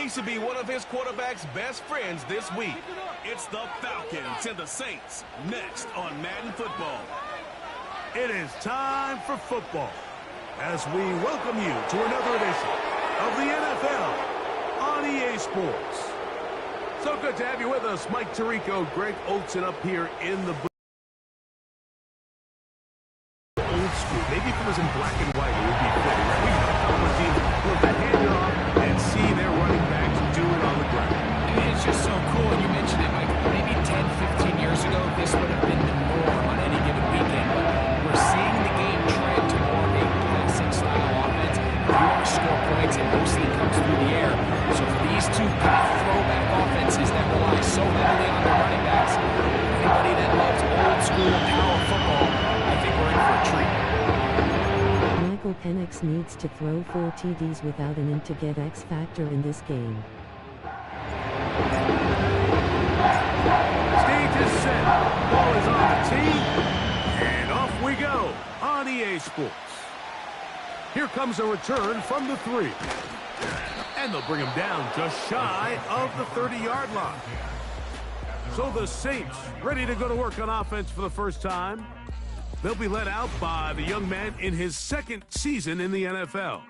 He should be one of his quarterback's best friends this week. It's the Falcons and the Saints next on Madden Football. It is time for football as we welcome you to another edition of the NFL on EA Sports. So good to have you with us. Mike Tirico, Greg Olsen up here in the booth. Old school. Maybe if it was in black and white, it would be fitting. Right? We have a couple of teams with the hand off and see their running backs do it on the ground. It's just so cool. You mentioned it, Mike. Maybe 10, 15 years ago, this would have been the norm on any given weekend. But we're seeing the game trend to more of a passing-style offense. If you want to score points, it mostly comes through the air. So for these two kind of throwback offenses that rely so heavily on their running backs, anybody that loves old-school power football, I think we're in for a treat. Michael Penix needs to throw 4 TDs without an int to get X factor in this game. Stage is set. Ball is on the tee. And off we go on EA Sports. Here comes a return from the 3. And they'll bring him down just shy of the 30-yard line. So the Saints ready to go to work on offense for the first time. They'll be led out by the young man in his second season in the NFL.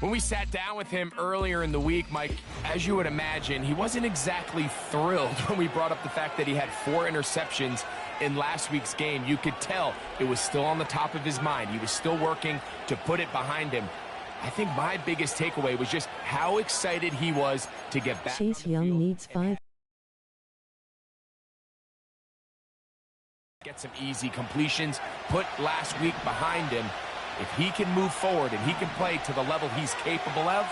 When we sat down with him earlier in the week, Mike, as you would imagine, he wasn't exactly thrilled when we brought up the fact that he had 4 interceptions in last week's game. You could tell it was still on the top of his mind. He was still working to put it behind him. I think my biggest takeaway was just how excited he was to get back. Chase Young needs 5. Get some easy completions, put last week behind him. If he can move forward and he can play to the level he's capable of,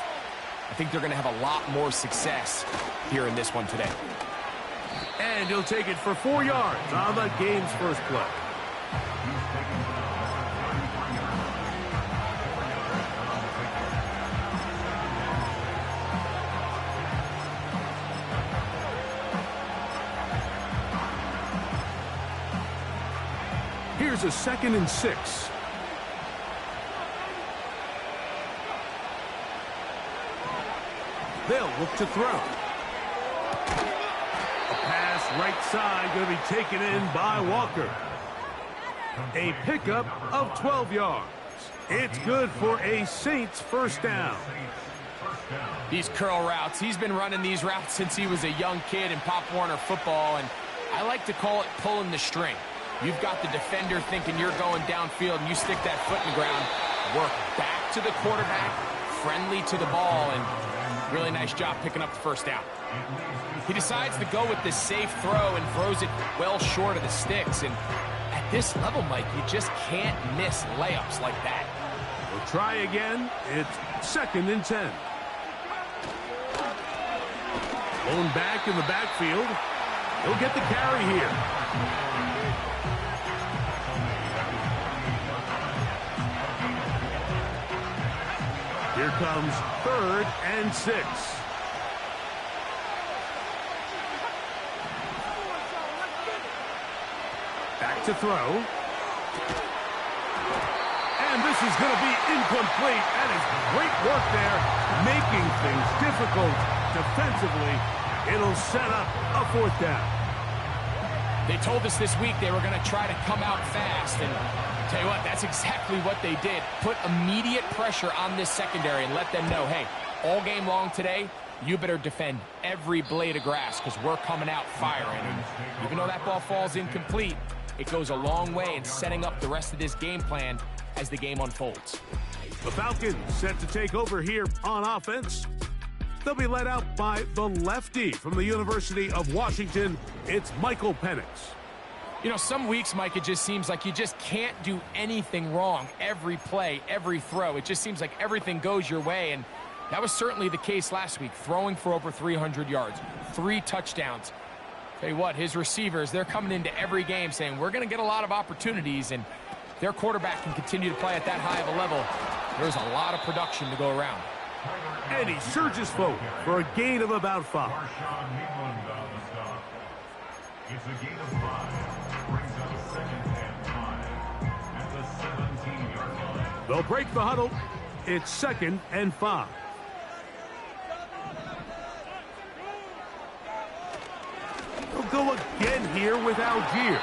I think they're going to have a lot more success here in this one today. And he'll take it for 4 yards on the game's first play. Here's a 2nd and 6. They'll look to throw. A pass right side going to be taken in by Walker. A pickup of 12 yards. It's good for a Saints first down. These curl routes, he's been running these routes since he was a young kid in Pop Warner football, and I like to call it pulling the string. You've got the defender thinking you're going downfield, and you stick that foot in the ground, work back to the quarterback, friendly to the ball, and really nice job picking up the first down. He decides to go with this safe throw and throws it well short of the sticks, and at this level, Mike, you just can't miss layups like that. We'll try again. It's 2nd and 10. Blown back in the backfield. He'll get the carry here. Here comes 3rd and 6. Back to throw. And this is going to be incomplete. That is great work there, making things difficult defensively. It'll set up a 4th down. They told us this week they were going to try to come out fast, and tell you what, that's exactly what they did. Put immediate pressure on this secondary and let them know, hey, all game long today, you better defend every blade of grass because we're coming out firing. And even though that ball falls incomplete, it goes a long way in setting up the rest of this game plan as the game unfolds. The Falcons set to take over here on offense. They'll be led out by the lefty from the University of Washington. It's Michael Penix. You know, some weeks, Mike, it just seems like you just can't do anything wrong. Every play, every throw, it just seems like everything goes your way. And that was certainly the case last week, throwing for over 300 yards, 3 touchdowns. Tell you what, his receivers, they're coming into every game saying, we're going to get a lot of opportunities, and their quarterback can continue to play at that high of a level. There's a lot of production to go around. And he surges forward for a gain of about 5. It's a gain of 5. Brings up 2nd and 5 at the 17-yard line. They'll break the huddle. It's 2nd and 5. go again here with Algier.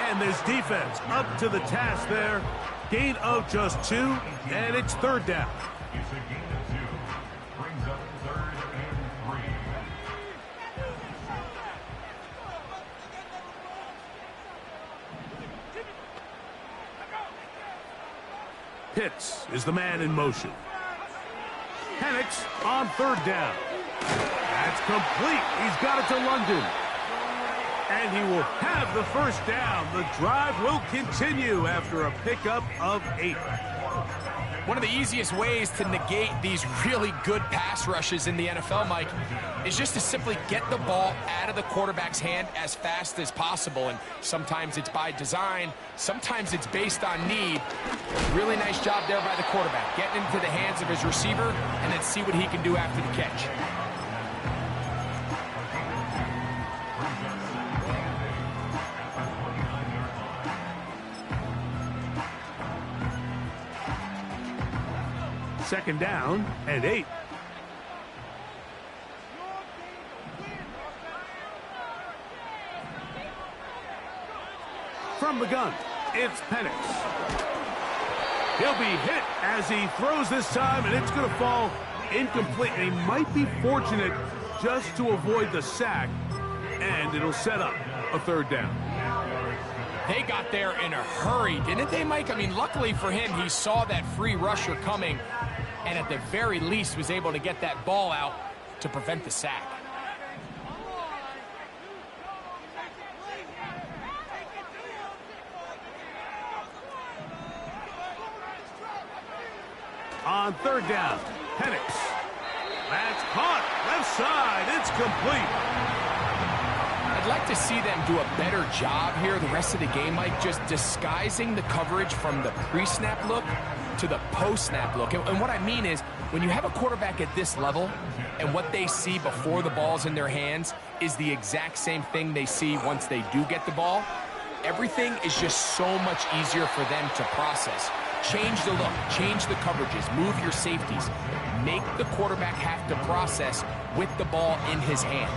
And this defense up to the task there. Gain of just 2, and it's 3rd down. It's a gain of 2. Brings up 3rd and 3. Pitts is the man in motion. Penix on 3rd down. That's complete. He's got it to London. And he will have the 1st down. The drive will continue after a pickup of 8. One of the easiest ways to negate these really good pass rushes in the NFL, Mike, is just to simply get the ball out of the quarterback's hand as fast as possible. And sometimes it's by design, sometimes it's based on need. Really nice job there by the quarterback, getting into the hands of his receiver and then see what he can do after the catch. Second down and 8. From the gun, it's Penix. He'll be hit as he throws this time, and it's going to fall incomplete. And he might be fortunate just to avoid the sack, and it'll set up a 3rd down. They got there in a hurry, didn't they, Mike? I mean, luckily for him, he saw that free rusher coming and at the very least was able to get that ball out to prevent the sack. On 3rd down, Penix. That's caught. Left side. It's complete. I'd like to see them do a better job here the rest of the game, Mike, just disguising the coverage from the pre-snap look to the post-snap look. And what I mean is, when you have a quarterback at this level and what they see before the ball's in their hands is the exact same thing they see once they do get the ball, everything is just so much easier for them to process. Change the look, change the coverages, move your safeties. Make the quarterback have to process with the ball in his hand.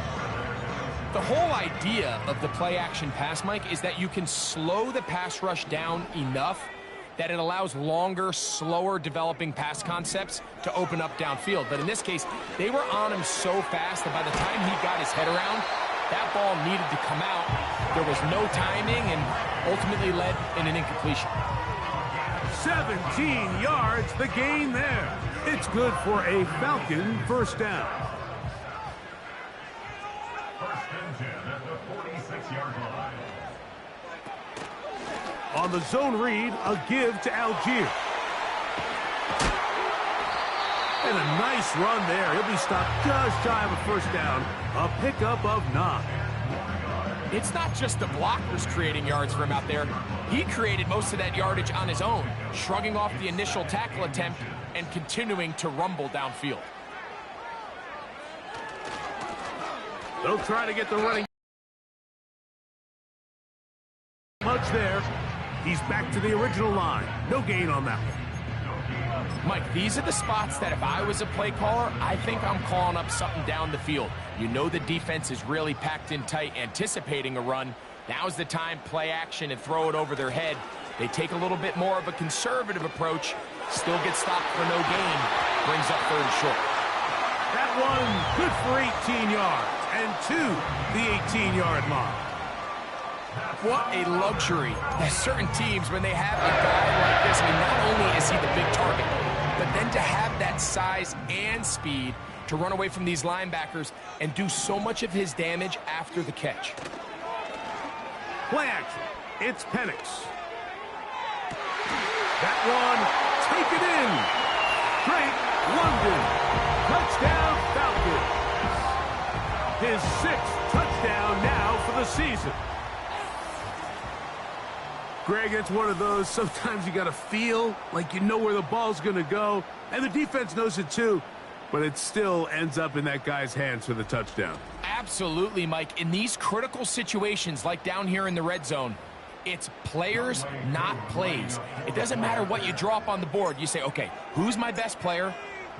The whole idea of the play-action pass, Mike, is that you can slow the pass rush down enough that it allows longer, slower developing pass concepts to open up downfield. But in this case, they were on him so fast that by the time he got his head around, that ball needed to come out. There was no timing and ultimately led in an incompletion. 17 yards, the gain there. It's good for a Falcon 1st down. 1st and 10 at the 46-yard line. On the zone read, a give to Algier. And a nice run there. He'll be stopped just shy of a 1st down. A pickup of 9. It's not just the blockers creating yards for him out there. He created most of that yardage on his own, shrugging off the initial tackle attempt and continuing to rumble downfield. They'll try to get the running much there. He's back to the original line. No gain on that one. Mike, these are the spots that if I was a play caller, I think I'm calling up something down the field. You know the defense is really packed in tight, anticipating a run. Now's the time, play action and throw it over their head. They take a little bit more of a conservative approach, still get stopped for no gain, brings up 3rd and short. That one good for 18 yards and to the 18-yard line. What a luxury. There's certain teams, when they have a guy like this, I mean, not only is he the big target, but then to have that size and speed to run away from these linebackers and do so much of his damage after the catch. Play action. It's Penix. That one, take it in. Great London. Touchdown, Falcons. His 6th touchdown now for the season. Greg, it's one of those, sometimes you got to feel like you know where the ball's going to go, and the defense knows it too, but it still ends up in that guy's hands for the touchdown. Absolutely, Mike. In these critical situations, like down here in the red zone, it's players, not plays. It doesn't matter what you draw up on the board. You say, okay, who's my best player?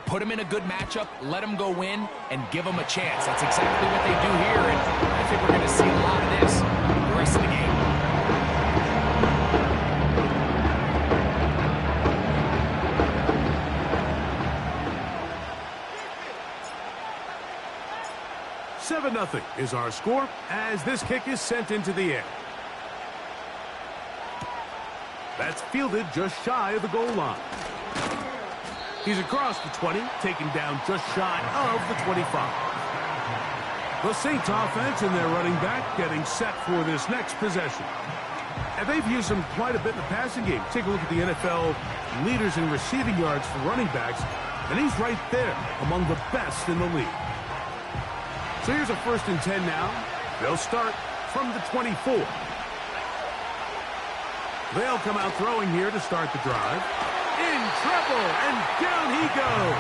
Put him in a good matchup, let him go win, and give him a chance. That's exactly what they do here, and think we're going to see a lot of this the rest of the game. Nothing is our score as this kick is sent into the air. That's fielded just shy of the goal line. He's across the 20, taken down just shy of the 25. The Saints offense and their running back getting set for this next possession. And they've used him quite a bit in the passing game. Take a look at the NFL leaders in receiving yards for running backs, and he's right there among the best in the league. So here's a 1st and 10 now. They'll start from the 24. They'll come out throwing here to start the drive. In trouble, and down he goes.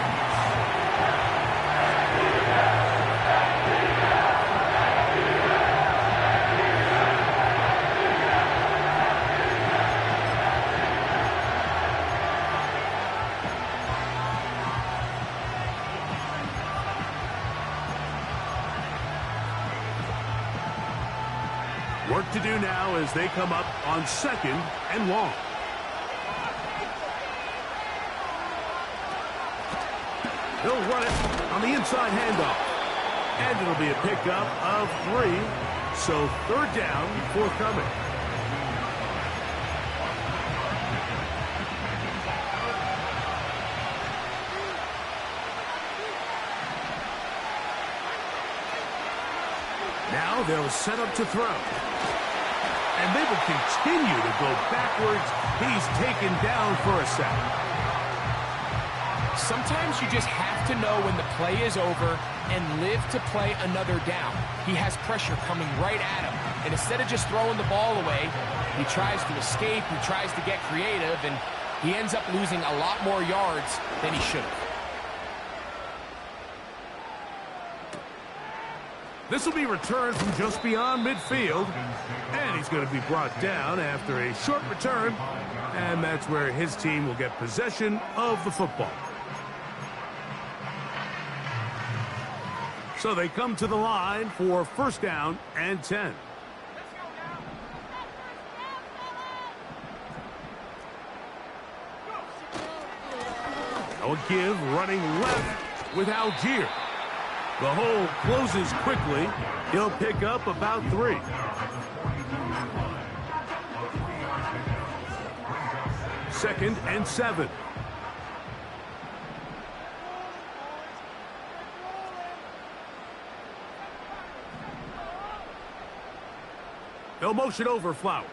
Work to do now as they come up on 2nd and long. He'll run it on the inside handoff. And it'll be a pickup of 3. So 3rd down forthcoming. Now they'll set up to throw. And they will continue to go backwards. He's taken down for a sack. Sometimes you just have to know when the play is over and live to play another down. He has pressure coming right at him. And instead of just throwing the ball away, he tries to escape, he tries to get creative, and he ends up losing a lot more yards than he should have. This will be returned from just beyond midfield, and he's going to be brought down after a short return, and that's where his team will get possession of the football. So they come to the line for 1st down and 10. A give running left with Algier. The hole closes quickly. He'll pick up about 3. Second and 7. They'll motion over Flowers.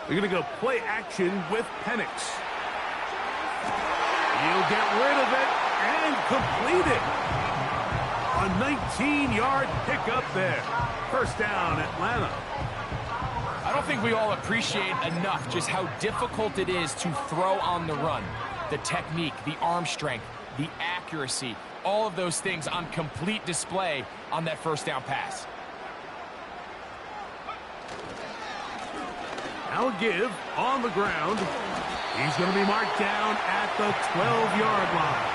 They're going to go play action with Penix. He'll get rid of it and complete it. A 19-yard pickup there. 1st down, Atlanta. I don't think we all appreciate enough just how difficult it is to throw on the run. The technique, the arm strength, the accuracy, all of those things on complete display on that 1st down pass. Now a give on the ground. He's going to be marked down at the 12-yard line.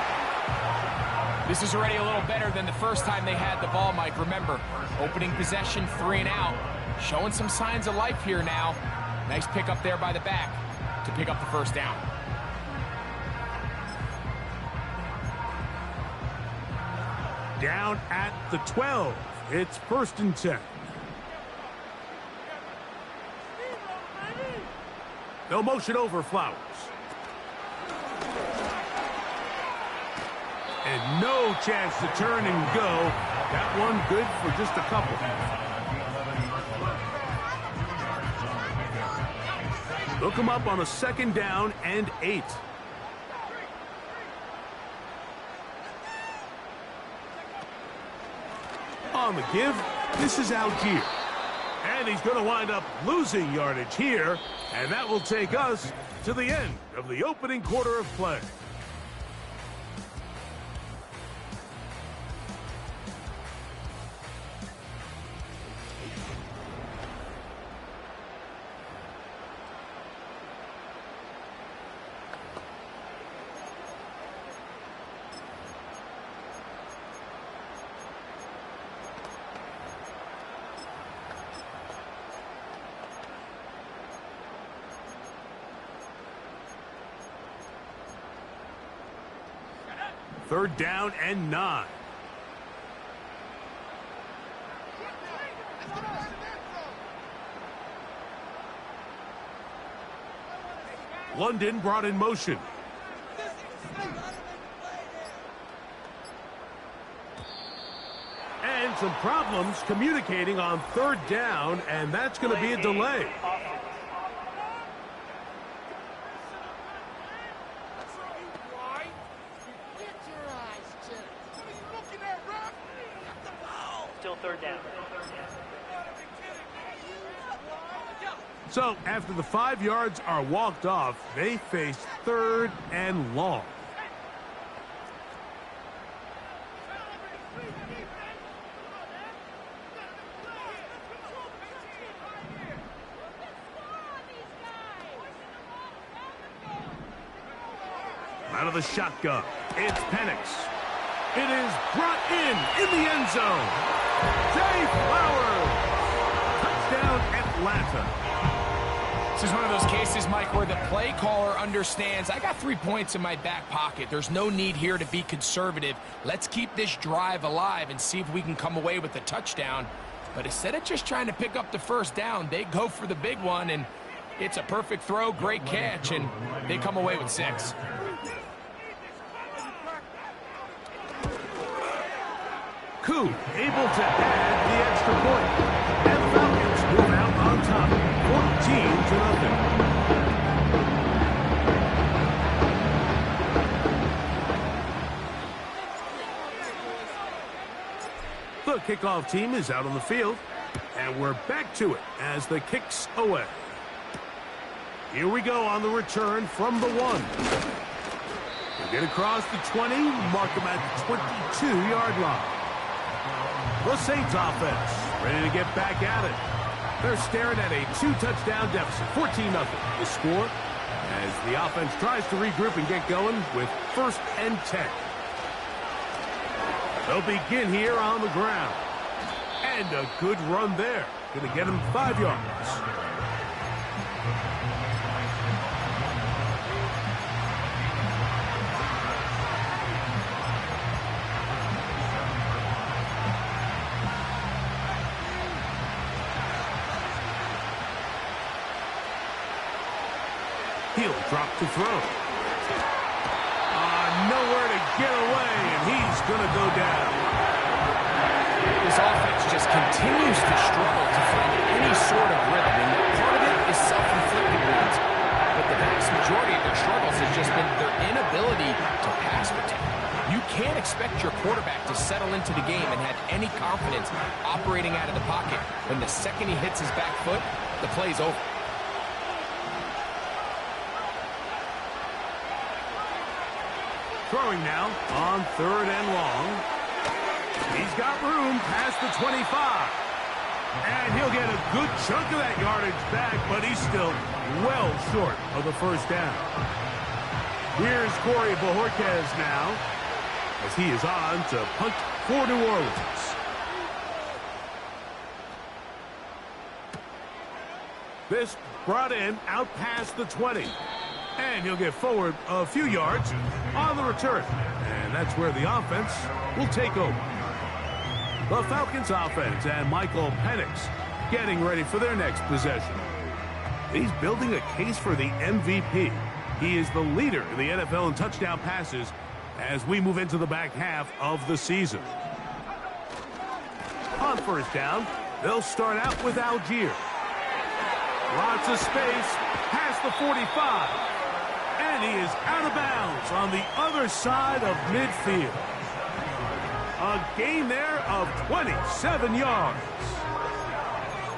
This is already a little better than the first time they had the ball, Mike. Remember, opening possession, 3 and out. Showing some signs of life here now. Nice pick up there by the back to pick up the 1st down. Down at the 12. It's 1st and 10. They'll motion over Flowers. And no chance to turn and go. That one good for just a couple. They'll come up on a 2nd down and 8. On the give, this is Algier. And he's going to wind up losing yardage here, and that will take us to the end of the opening quarter of play. 3rd down and 9. London brought in motion. And some problems communicating on 3rd down, and that's going to be a delay. Still 3rd down. So after the 5 yards are walked off, they face 3rd and long. Out of the shotgun, it's Penix. It is brought in the end zone. Zay Flowers. Touchdown, Atlanta. This is one of those cases, Mike, where the play caller understands, I got 3 points in my back pocket. There's no need here to be conservative. Let's keep this drive alive and see if we can come away with a touchdown. But instead of just trying to pick up the 1st down, they go for the big one, and it's a perfect throw, great catch, and they come away with 6. Coup able to add the extra point. And the Falcons move out on top, 14-0. The kickoff team is out on the field, and we're back to it as the kick's away. Here we go on the return from the 1. They get across the 20, mark them at the 22-yard line. The Saints offense ready to get back at it. They're staring at a 2-touchdown deficit, 14-0. The score as the offense tries to regroup and get going with 1st and 10. They'll begin here on the ground. And a good run there. Going to get him 5 yards. He'll drop to throw. Nowhere to get away, and he's going to go down. This offense just continues to struggle to find any sort of rhythm, and part of it is self-inflicted wounds. But the vast majority of their struggles has just been their inability to pass protect. You can't expect your quarterback to settle into the game and have any confidence operating out of the pocket. When the second he hits his back foot, the play's over. Throwing now on 3rd and long. He's got room past the 25. And he'll get a good chunk of that yardage back, but he's still well short of the 1st down. Here's Corey Bojorquez now, as he is on to punt for New Orleans. This brought in out past the 20. And he'll get forward a few yards on the return. And that's where the offense will take over. The Falcons offense and Michael Penix getting ready for their next possession. He's building a case for the MVP. He is the leader in the NFL in touchdown passes as we move into the back half of the season. On 1st down, they'll start out with Algier. Lots of space past the 45. And he is out of bounds on the other side of midfield. A gain there of 27 yards.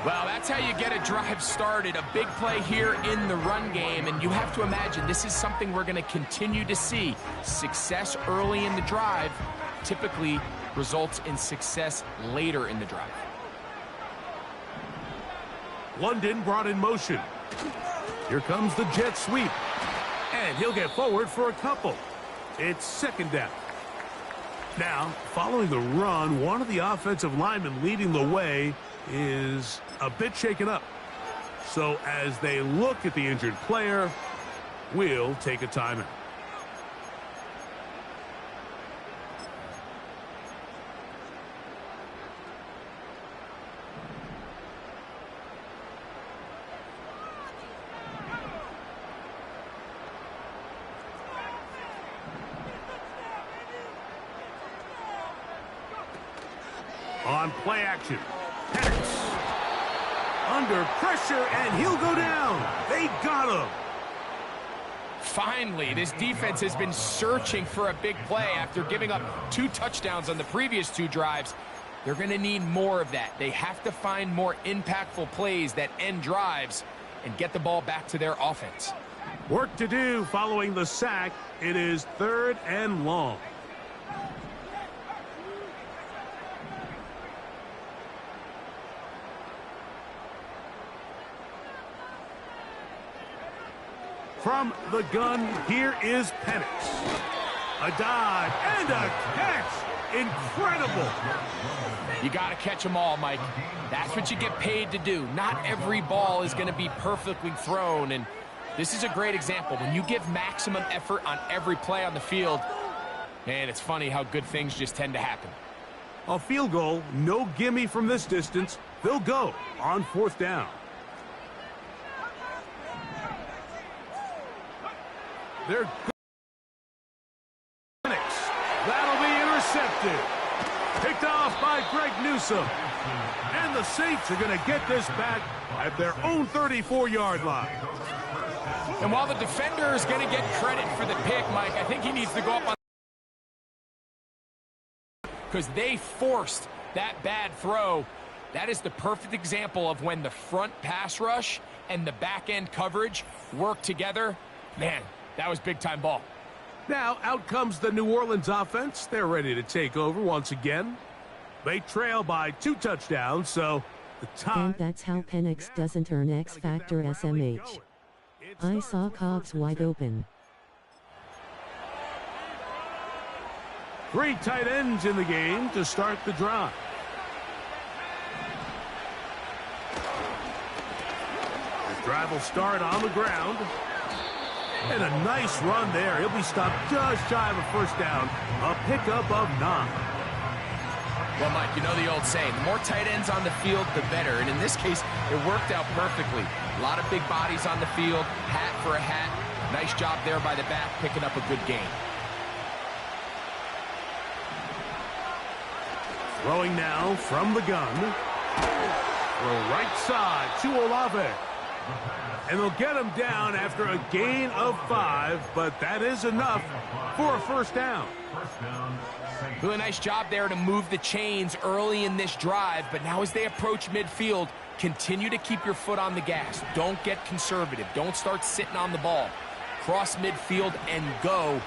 Well, that's how you get a drive started. A big play here in the run game, and you have to imagine this is something we're going to continue to see. Success early in the drive typically results in success later in the drive. London brought in motion. Here comes the jet sweep. And he'll get forward for a couple. It's 2nd down. Now, following the run, one of the offensive linemen leading the way is a bit shaken up. So as they look at the injured player, we'll take a timeout. On play action. Penix. Under pressure, and he'll go down. They got him. Finally, this defense has been searching for a big play after giving up 2 touchdowns on the previous 2 drives. They're going to need more of that. They have to find more impactful plays that end drives and get the ball back to their offense. Work to do following the sack. It is 3rd and long. From the gun, here is Penix. A dive and a catch. Incredible. You got to catch them all, Mike. That's what you get paid to do. Not every ball is going to be perfectly thrown, and this is a great example. When you give maximum effort on every play on the field, man, it's funny how good things just tend to happen. A field goal, no gimme from this distance. They'll go on 4th down. They're Penix. That'll be intercepted. Picked off by Greg Newsome. And the Saints are going to get this back at their own 34-yard line. And while the defender is going to get credit for the pick, Mike, I think he needs to go up on because they forced that bad throw. That is the perfect example of when the front pass rush and the back end coverage work together. Man, that was big-time ball. Now, out comes the New Orleans offense. They're ready to take over once again. They trail by 2 touchdowns, so the time... And that's how Penix doesn't earn X Factor SMH. I saw Cobbs wide open. 3 tight ends in the game to start the drive. The drive will start on the ground. And a nice run there. He'll be stopped just shy of a 1st down. A pickup of 9. Well, Mike, you know the old saying, the more tight ends on the field, the better. And in this case, it worked out perfectly. A lot of big bodies on the field, hat for a hat. Nice job there by the back, picking up a good gain. Throwing now from the gun. Throw right side to Olave. And they'll get him down after a gain of 5, but that is enough for a 1st down. Do a nice job there to move the chains early in this drive, but now as they approach midfield, continue to keep your foot on the gas. Don't get conservative. Don't start sitting on the ball. Cross midfield and go.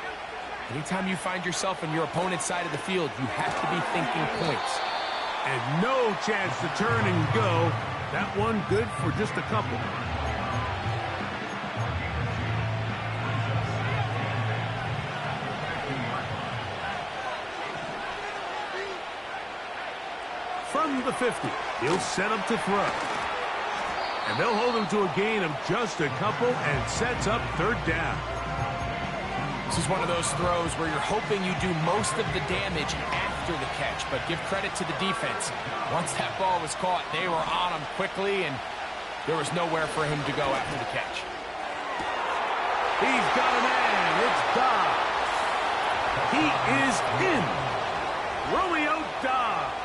Anytime you find yourself on your opponent's side of the field, you have to be thinking points. And no chance to turn and go. That one good for just a couple. From the 50, he'll set up to throw. And they'll hold him to a gain of just a couple and sets up 3rd down. This is one of those throws where you're hoping you do most of the damage after the catch, but give credit to the defense. Once that ball was caught, they were on him quickly, and there was nowhere for him to go after the catch. He's got a man. It's Dobbs. He is in. Romeo Dobbs.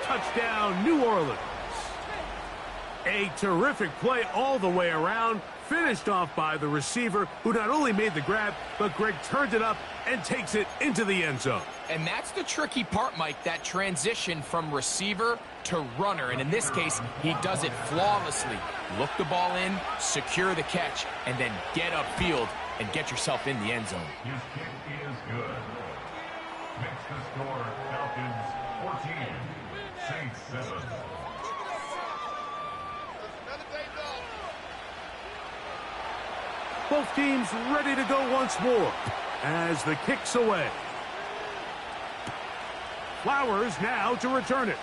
Touchdown, New Orleans. A terrific play all the way around, finished off by the receiver, who not only made the grab, but Greg turned it up and takes it into the end zone. And that's the tricky part, Mike, that transition from receiver to runner. And in this case, he does it flawlessly. Look the ball in, secure the catch, and then get upfield and get yourself in the end zone. His kick is good. Makes the score Falcons 14, Saints 7. Both teams ready to go once more as the kick's away. Flowers now to return it.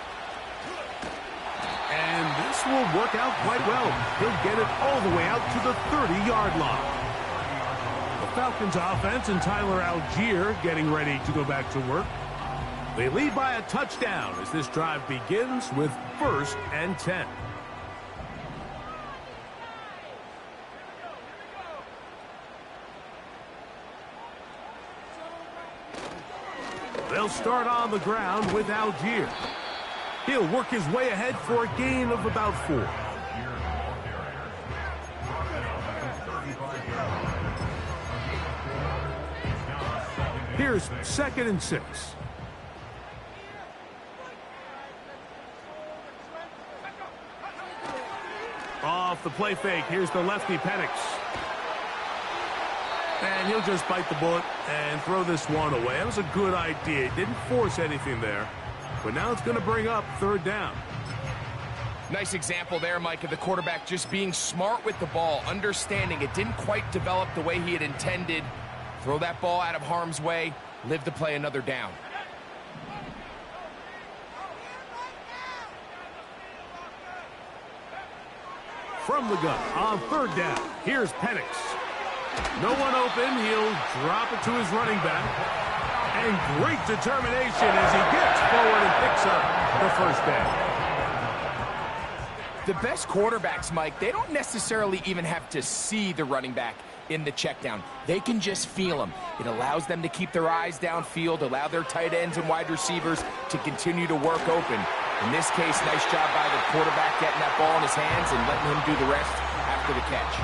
And this will work out quite well. He'll get it all the way out to the 30-yard line. The Falcons offense and Tyler Algier getting ready to go back to work. They lead by a touchdown as this drive begins with 1st and 10. They'll start on the ground with Algier. He'll work his way ahead for a gain of about 4. Here's 2nd and 6. Off the play fake, here's the lefty Penix. And he'll just bite the bullet and throw this one away. That was a good idea. Didn't force anything there. But now it's going to bring up 3rd down. Nice example there, Mike, of the quarterback just being smart with the ball, understanding it didn't quite develop the way he had intended. Throw that ball out of harm's way, live to play another down. From the gun on 3rd down, here's Penix. No one open, he'll drop it to his running back. And great determination as he gets forward and picks up the 1st down. The best quarterbacks, Mike, they don't necessarily even have to see the running back in the check down. They can just feel him. It allows them to keep their eyes downfield, allow their tight ends and wide receivers to continue to work open. In this case, nice job by the quarterback getting that ball in his hands and letting him do the rest after the catch.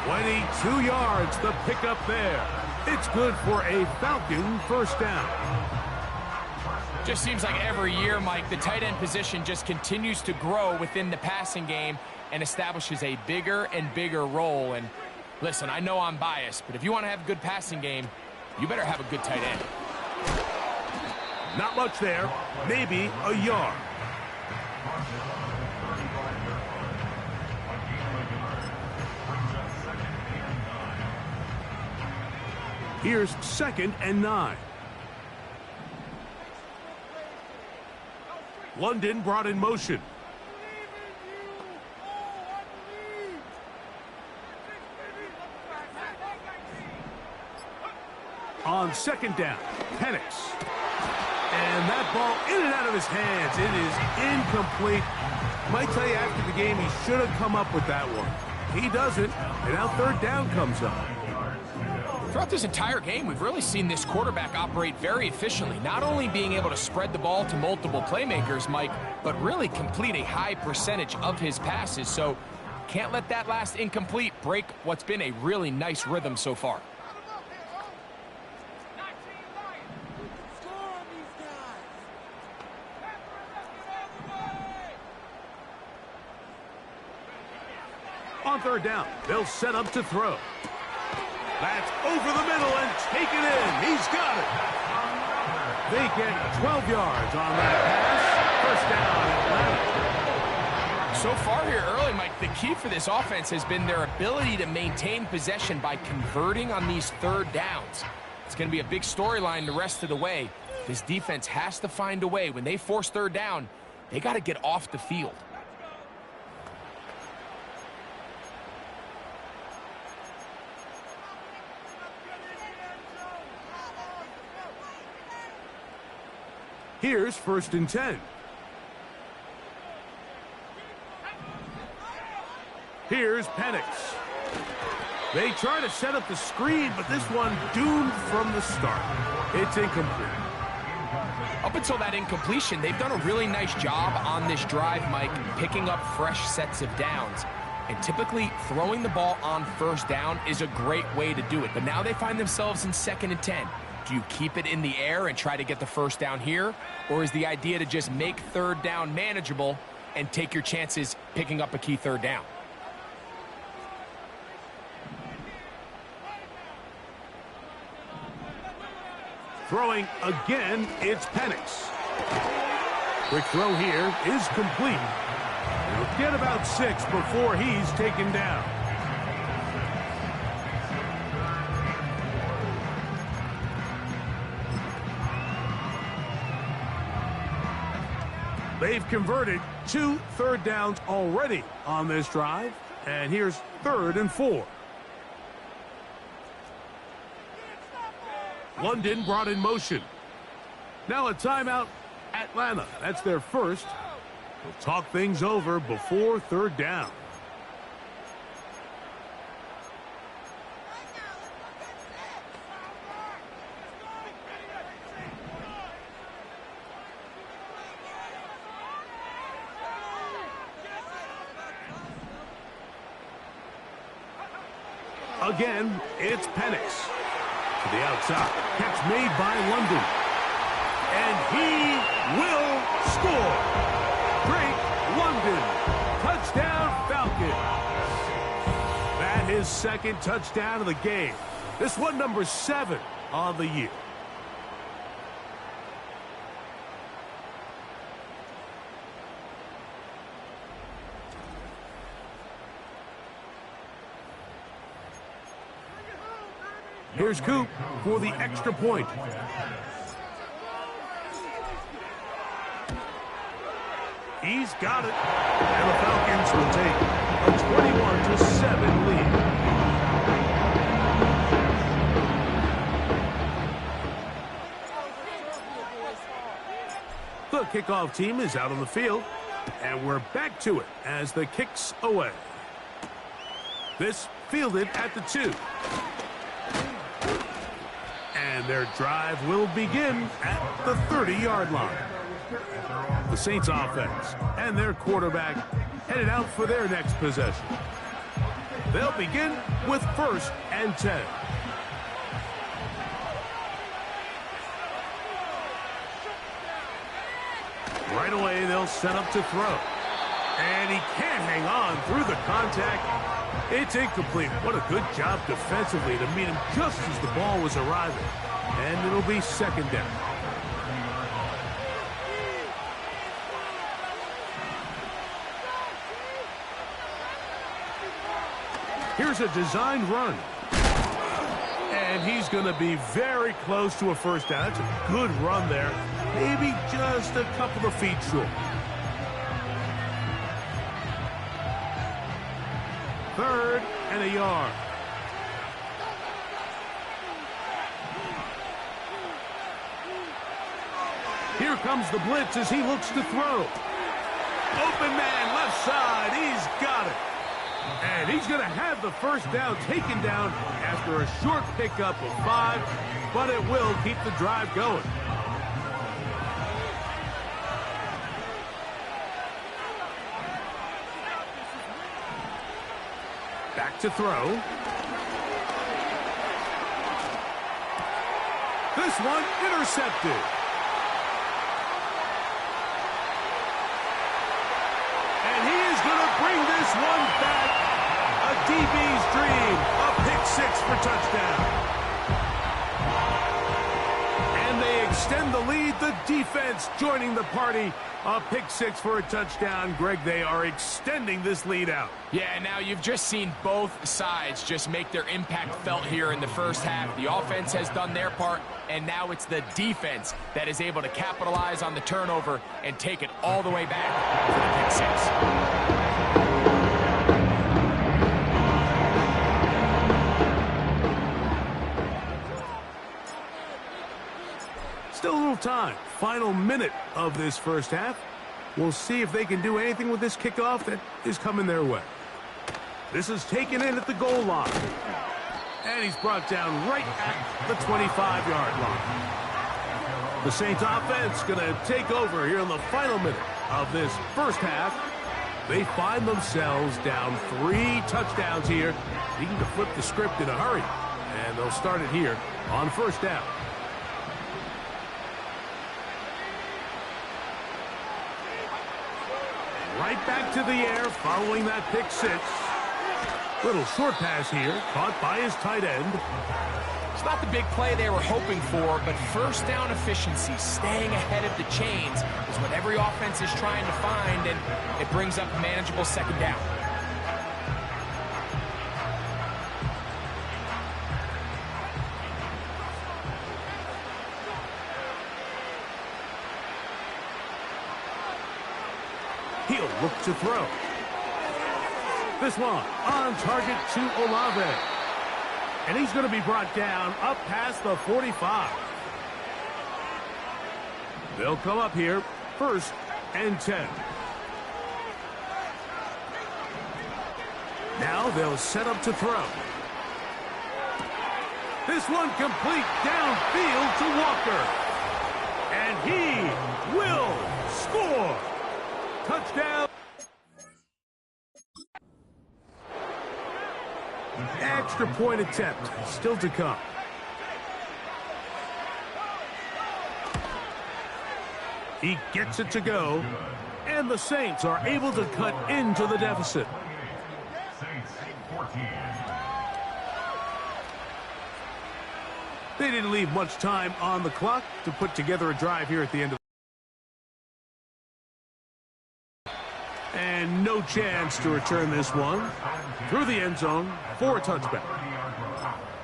22 yards, the pickup there. It's good for a Falcon 1st down. Just seems like every year, Mike, the tight end position just continues to grow within the passing game and establishes a bigger and bigger role. And listen, I know I'm biased, but if you want to have a good passing game, you better have a good tight end. Not much there, maybe a yard. Here's 2nd and 9. London brought in motion. On 2nd down, Penix. And that ball in and out of his hands. It is incomplete. Might tell you after the game he should have come up with that one. He doesn't, and now 3rd down comes up. Throughout this entire game, we've really seen this quarterback operate very efficiently, not only being able to spread the ball to multiple playmakers, Mike, but really complete a high percentage of his passes. So can't let that last incomplete break what's been a really nice rhythm so far. On 3rd down, they'll set up to throw. That's over the middle and taken in. He's got it. They get 12 yards on that pass. 1st down, Atlanta. So far here early, Mike, the key for this offense has been their ability to maintain possession by converting on these 3rd downs. It's going to be a big storyline the rest of the way. This defense has to find a way. When they force 3rd down, they got to get off the field. Here's 1st and 10. Here's Penix. They try to set up the screen, but this one doomed from the start. It's incomplete. Up until that incompletion, they've done a really nice job on this drive, Mike, picking up fresh sets of downs. And typically, throwing the ball on 1st down is a great way to do it. But now they find themselves in 2nd and 10. Do you keep it in the air and try to get the 1st down here? Or is the idea to just make 3rd down manageable and take your chances picking up a key 3rd down? Throwing again, it's Penix. Quick throw here is complete. He'll get about 6 before he's taken down. They've converted 2 3rd downs already on this drive. And here's 3rd and 4. London brought in motion. Now a timeout, Atlanta. That's their first. We'll talk things over before 3rd down. Again, it's Penix. To the outside. Catch made by London. And he will score. Drake London. Touchdown Falcons. That is second touchdown of the game. This one number 7 on the year. Here's Coop for the extra point. He's got it. And the Falcons will take a 21-7 lead. The kickoff team is out on the field. And we're back to it as the kick's away. This fielded at the 2. And their drive will begin at the 30-yard line. The Saints offense and their quarterback headed out for their next possession. They'll begin with 1st and 10. Right away, they'll set up to throw. And he can't hang on through the contact. It's incomplete. What a good job defensively to meet him just as the ball was arriving. And it'll be 2nd down. Here's a designed run. And he's going to be very close to a 1st down. That's a good run there. Maybe just a couple of feet short. 3rd and a yard. Here comes the blitz as he looks to throw. Open man, left side. He's got it. And he's going to have the 1st down taken down after a short pickup of 5, but it will keep the drive going. Back to throw. This one intercepted. And he is going to bring this one back. A DB's dream. A pick 6 for touchdown. And they extend the lead. The defense joining the party. A pick 6 for a touchdown. Greg, they are extending this lead out. Yeah, now you've just seen both sides just make their impact felt here in the first half. The offense has done their part, and now it's the defense that is able to capitalize on the turnover and take it all the way back for the pick 6. Still a little time. Final minute of this first half. We'll see if they can do anything with this kickoff that is coming their way. This is taken in at the goal line. And he's brought down right at the 25-yard line. The Saints offense going to take over here in the final minute of this first half. They find themselves down 3 touchdowns here, needing to flip the script in a hurry. And they'll start it here on 1st down. Right back to the air following that pick 6. Little short pass here, caught by his tight end. It's not the big play they were hoping for, but 1st down efficiency, staying ahead of the chains, is what every offense is trying to find, and it brings up a manageable 2nd down. He'll look to throw. This one on target to Olave. And he's going to be brought down up past the 45. They'll come up here 1st and 10. Now they'll set up to throw. This one complete downfield to Walker. And he will score. Touchdown. extra point attempt still to come. He gets it to go, and the Saints are able to cut into the deficit. Saints 14. They didn't leave much time on the clock to put together a drive here at the end of and no chance to return this one through the end zone for a touchback.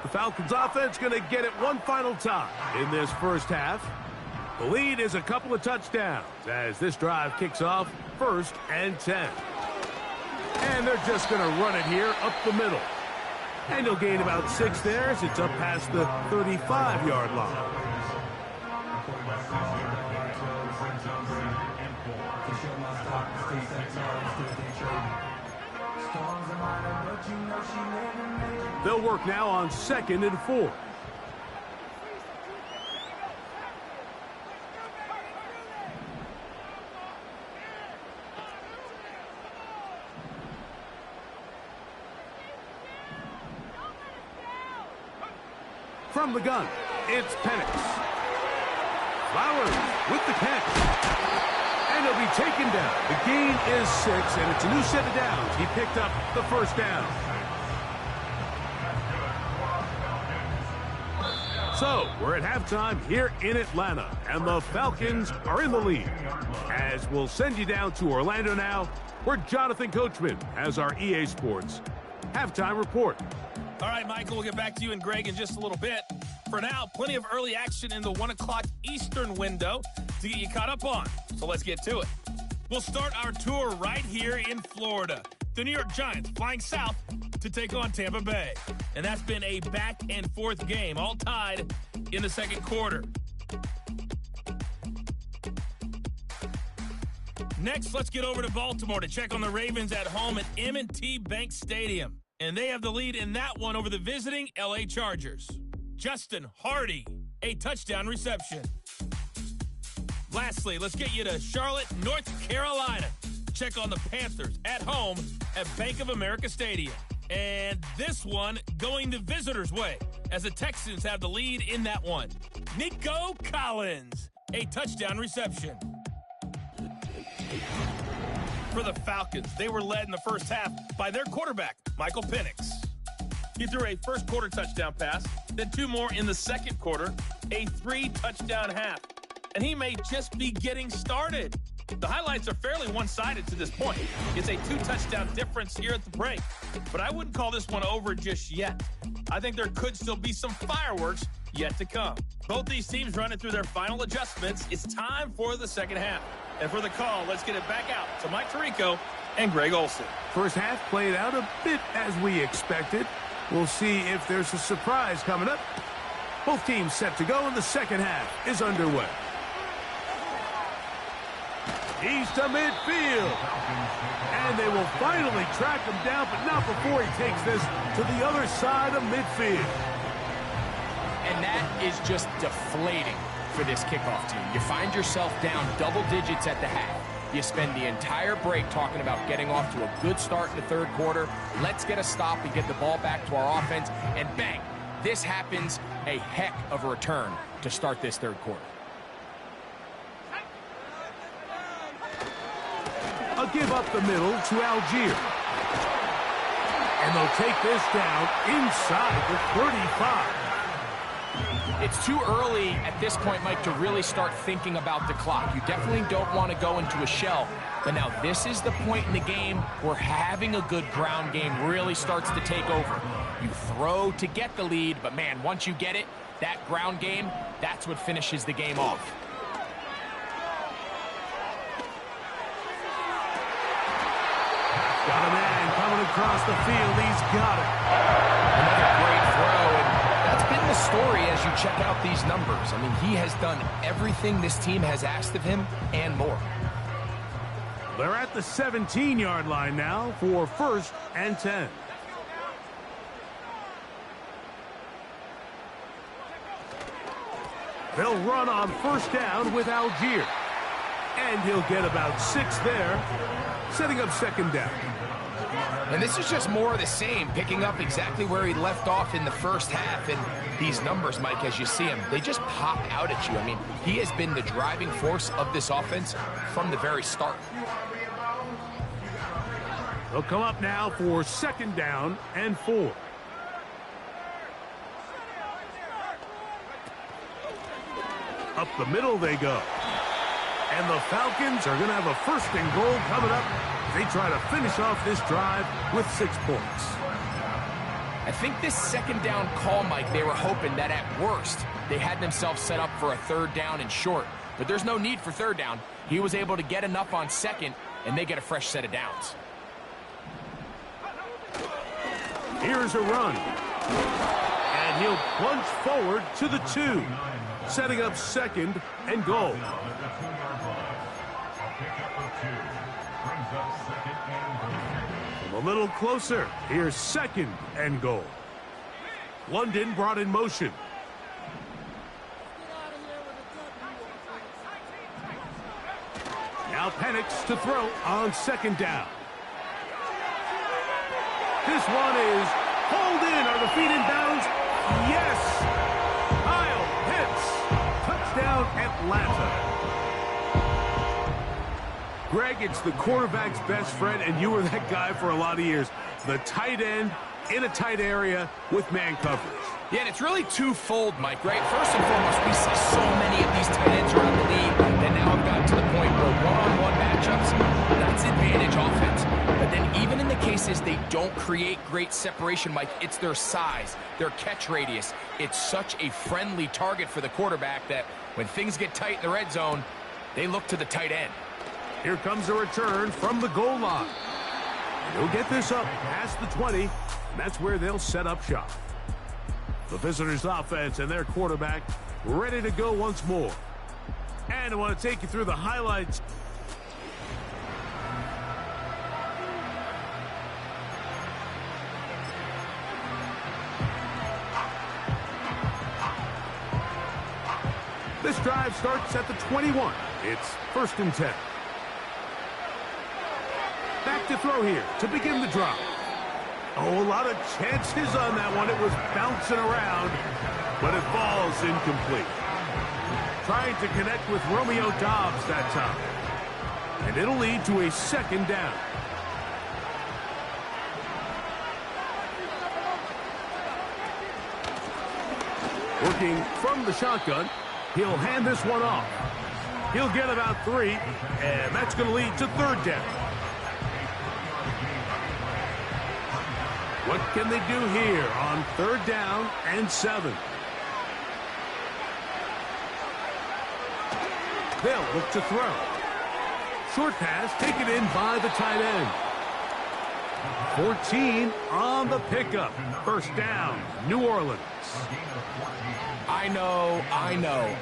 The Falcons offense going to get it one final time in this first half. The lead is a couple of touchdowns as this drive kicks off 1st and 10. And they're just going to run it here up the middle. And he'll gain about 6 there as it's up past the 35-yard line. They'll work now on 2nd and 4. From the gun, it's Penix. Flowers with the catch. And he'll be taken down. The gain is 6, and it's a new set of downs. He picked up the first down. So, we're at halftime here in Atlanta, and the Falcons are in the lead. As we'll send you down to Orlando now, where Jonathan Coachman has our EA Sports halftime report. All right, Michael, we'll get back to you and Greg in just a little bit. For now, plenty of early action in the 1 o'clock Eastern window to get you caught up on. So let's get to it. We'll start our tour right here in Florida. The New York Giants flying south to take on Tampa Bay. And that's been a back-and-forth game, all tied in the second quarter. Next, let's get over to Baltimore to check on the Ravens at home at M&T Bank Stadium. And they have the lead in that one over the visiting L.A. Chargers. Justin Hardy, a touchdown reception. Lastly, let's get you to Charlotte, North Carolina. Check on the Panthers at home at Bank of America Stadium. And this one going the visitors' way as the Texans have the lead in that one. Nico Collins, a touchdown reception. For the Falcons, they were led in the first half by their quarterback, Michael Penix. He threw a first quarter touchdown pass, then 2 more in the second quarter, a 3-touchdown half. And he may just be getting started. The highlights are fairly one-sided to this point. It's a 2-touchdown difference here at the break. But I wouldn't call this one over just yet. I think there could still be some fireworks yet to come. Both these teams running through their final adjustments. It's time for the second half. And for the call, let's get it back out to Mike Tirico and Greg Olsen. First half played out a bit as we expected. We'll see if there's a surprise coming up. Both teams set to go, and the second half is underway. He's to midfield. And they will finally track him down, but not before he takes this to the other side of midfield. And that is just deflating for this kickoff team. You find yourself down double digits at the half. You spend the entire break talking about getting off to a good start in the third quarter. Let's get a stop and get the ball back to our offense. And bang, this happens. A heck of a return to start this third quarter. A give up the middle to Algier. And they'll take this down inside the 35. It's too early at this point, Mike, to really start thinking about the clock. You definitely don't want to go into a shell. But now this is the point in the game where having a good ground game really starts to take over. You throw to get the lead, but man, once you get it, that ground game, that's what finishes the game off. Got a man coming across the field. He's got it. Another great throw, and that's been the story as you check out these numbers. I mean, he has done everything this team has asked of him and more. They're at the 17-yard line now for 1st and 10. They'll run on 1st down with Algier. And he'll get about 6 there, setting up 2nd down. And this is just more of the same, picking up exactly where he left off in the first half. And these numbers, Mike, as you see him, they just pop out at you. I mean, he has been the driving force of this offense from the very start. They'll come up now for 2nd down and 4. Up the middle they go. And the Falcons are going to have a 1st and goal coming up. They try to finish off this drive with 6 points. I think this 2nd down call, Mike, they were hoping that at worst they had themselves set up for a 3rd down and short. But there's no need for 3rd down. He was able to get enough on 2nd, and they get a fresh set of downs. Here's a run. And he'll plunge forward to the 2. Setting up 2nd and goal. A little closer. Here's 2nd and goal. London brought in motion. Now Penix to throw on 2nd down. This one is hauled in. Are the feet in bounds? Yes! Kyle Pitts. Touchdown, Atlanta. Greg, it's the quarterback's best friend, and you were that guy for a lot of years. The tight end in a tight area with man coverage. Yeah, and it's really twofold, Mike, right? First and foremost, we see so many of these tight ends around the league that now have gotten to the point where one-on-one matchups, that's advantage offense. But then even in the cases they don't create great separation, Mike, it's their size, their catch radius. It's such a friendly target for the quarterback that when things get tight in the red zone, they look to the tight end. Here comes a return from the goal line. And he'll get this up past the 20, and that's where they'll set up shop. The visitors' offense and their quarterback ready to go once more. And I want to take you through the highlights. This drive starts at the 21. It's 1st and 10. Back to throw here to begin the drive. Oh, a lot of chances on that one. It was bouncing around, but it falls incomplete. Trying to connect with Romeo Doubs that time. And it'll lead to a 2nd down. Working from the shotgun, he'll hand this one off. He'll get about 3, and that's going to lead to 3rd down. What can they do here on 3rd down and 7? They'll look to throw. Short pass taken in by the tight end. 14 on the pickup. 1st down, New Orleans. I know,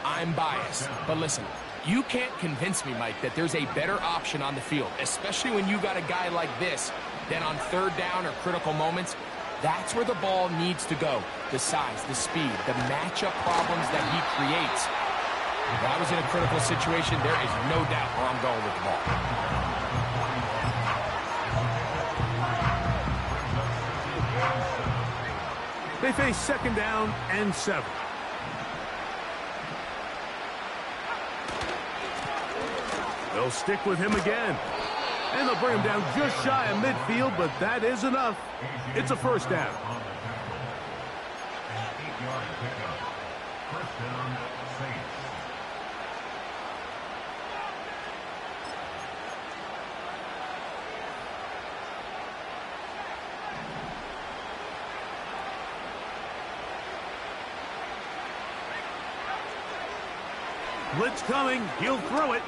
I'm biased. But listen, you can't convince me, Mike, that there's a better option on the field, especially when you got a guy like this. Then on 3rd down or critical moments, that's where the ball needs to go. The size, the speed, the matchup problems that he creates. If I was in a critical situation, there is no doubt where I'm going with the ball. They face 2nd down and 7. They'll stick with him again. And they'll bring him down just shy of midfield, but that is enough. It's a 1st down. Blitz coming. He'll throw it.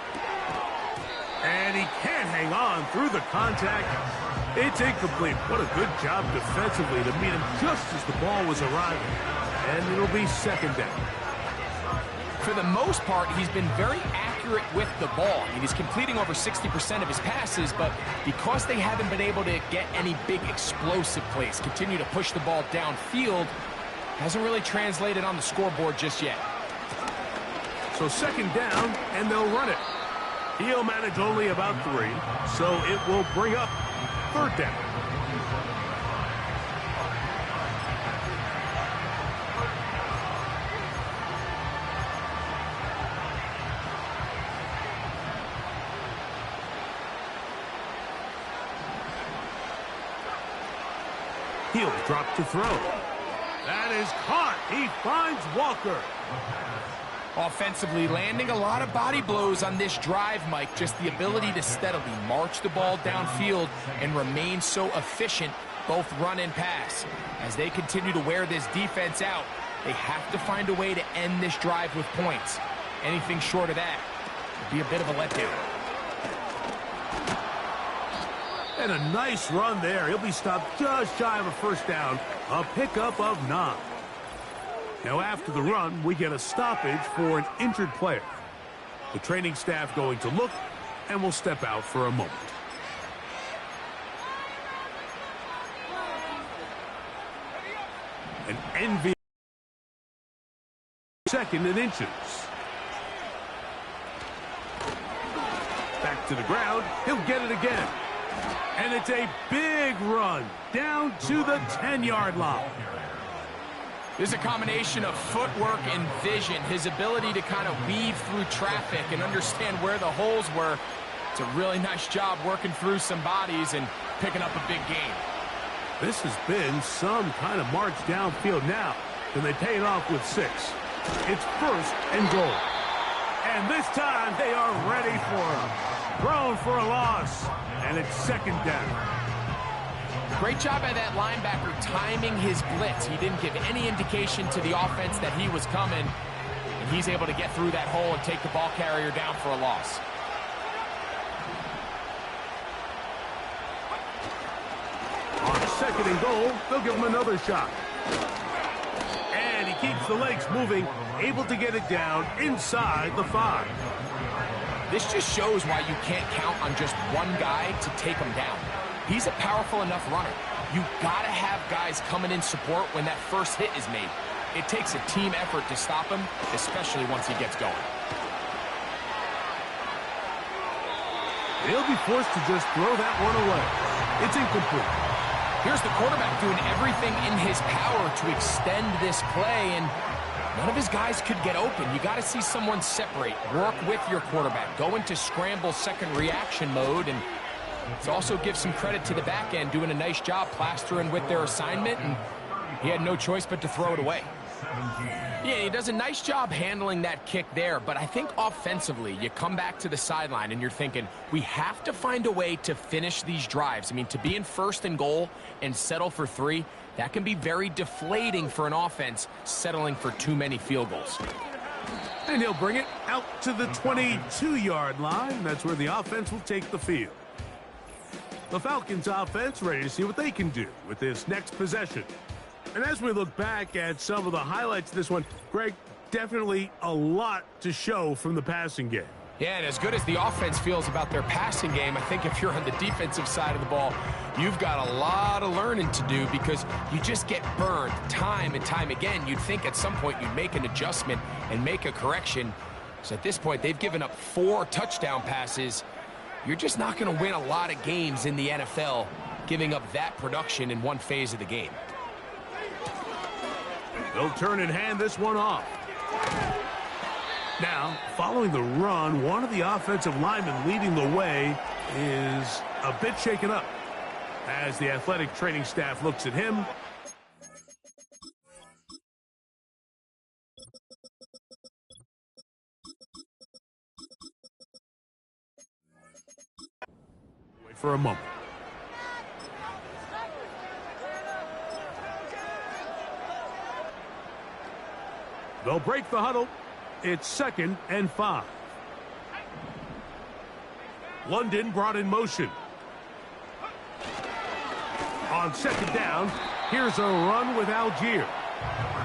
And he can't hang on through the contact. It's incomplete. What a good job defensively to meet him just as the ball was arriving. And it'll be 2nd down. For the most part, he's been very accurate with the ball. I mean, he's completing over 60% of his passes, but because they haven't been able to get any big explosive plays, continue to push the ball downfield, hasn't really translated on the scoreboard just yet. So 2nd down, and they'll run it. He'll manage only about 3, so it will bring up 3rd down. He'll drop to throw. That is caught. He finds Walker. Offensively, landing a lot of body blows on this drive, Mike. Just the ability to steadily march the ball downfield and remain so efficient, both run and pass. As they continue to wear this defense out, they have to find a way to end this drive with points. Anything short of that would be a bit of a letdown. And a nice run there. He'll be stopped just shy of a 1st down. A pickup of 9. Now after the run, we get a stoppage for an injured player. The training staff going to look and will step out for a moment. An envy 2nd and inches. Back to the ground. He'll get it again. And it's a big run down to the 10-yard line. This is a combination of footwork and vision, his ability to kind of weave through traffic and understand where the holes were. It's a really nice job working through some bodies and picking up a big gain. This has been some kind of march downfield now. Can they pay it off with 6? It's 1st and goal. And this time they are ready for him. Thrown for a loss. And it's 2nd down. Great job by that linebacker timing his blitz. He didn't give any indication to the offense that he was coming. And he's able to get through that hole and take the ball carrier down for a loss. On 2nd and goal, they'll give him another shot. And he keeps the legs moving, able to get it down inside the 5. This just shows why you can't count on just one guy to take him down. He's a powerful enough runner. You gotta have guys coming in support when that first hit is made. It takes a team effort to stop him, especially once he gets going. They'll be forced to just throw that one away. It's incomplete. Here's the quarterback doing everything in his power to extend this play, and none of his guys could get open. You got to see someone separate, work with your quarterback, go into scramble 2nd reaction mode, and to also give some credit to the back end, doing a nice job plastering with their assignment, and he had no choice but to throw it away. Yeah, he does a nice job handling that kick there, but I think offensively, you come back to the sideline and you're thinking, we have to find a way to finish these drives. I mean, to be in 1st and goal and settle for 3, that can be very deflating for an offense settling for too many field goals. And he'll bring it out to the 22-yard line. That's where the offense will take the field. The Falcons offense ready to see what they can do with this next possession. And as we look back at some of the highlights of this one, Greg, definitely a lot to show from the passing game. Yeah, and as good as the offense feels about their passing game, I think if you're on the defensive side of the ball, you've got a lot of learning to do because you just get burned time and time again. You'd think at some point you'd make an adjustment and make a correction. So at this point, they've given up 4 touchdown passes. You're just not going to win a lot of games in the NFL giving up that production in one phase of the game. They'll turn and hand this one off. Now, following the run, one of the offensive linemen leading the way is a bit shaken up. As the athletic training staff looks at him, wait for a moment. They'll break the huddle. It's 2nd and 5. London brought in motion. On 2nd down, here's a run with Algier.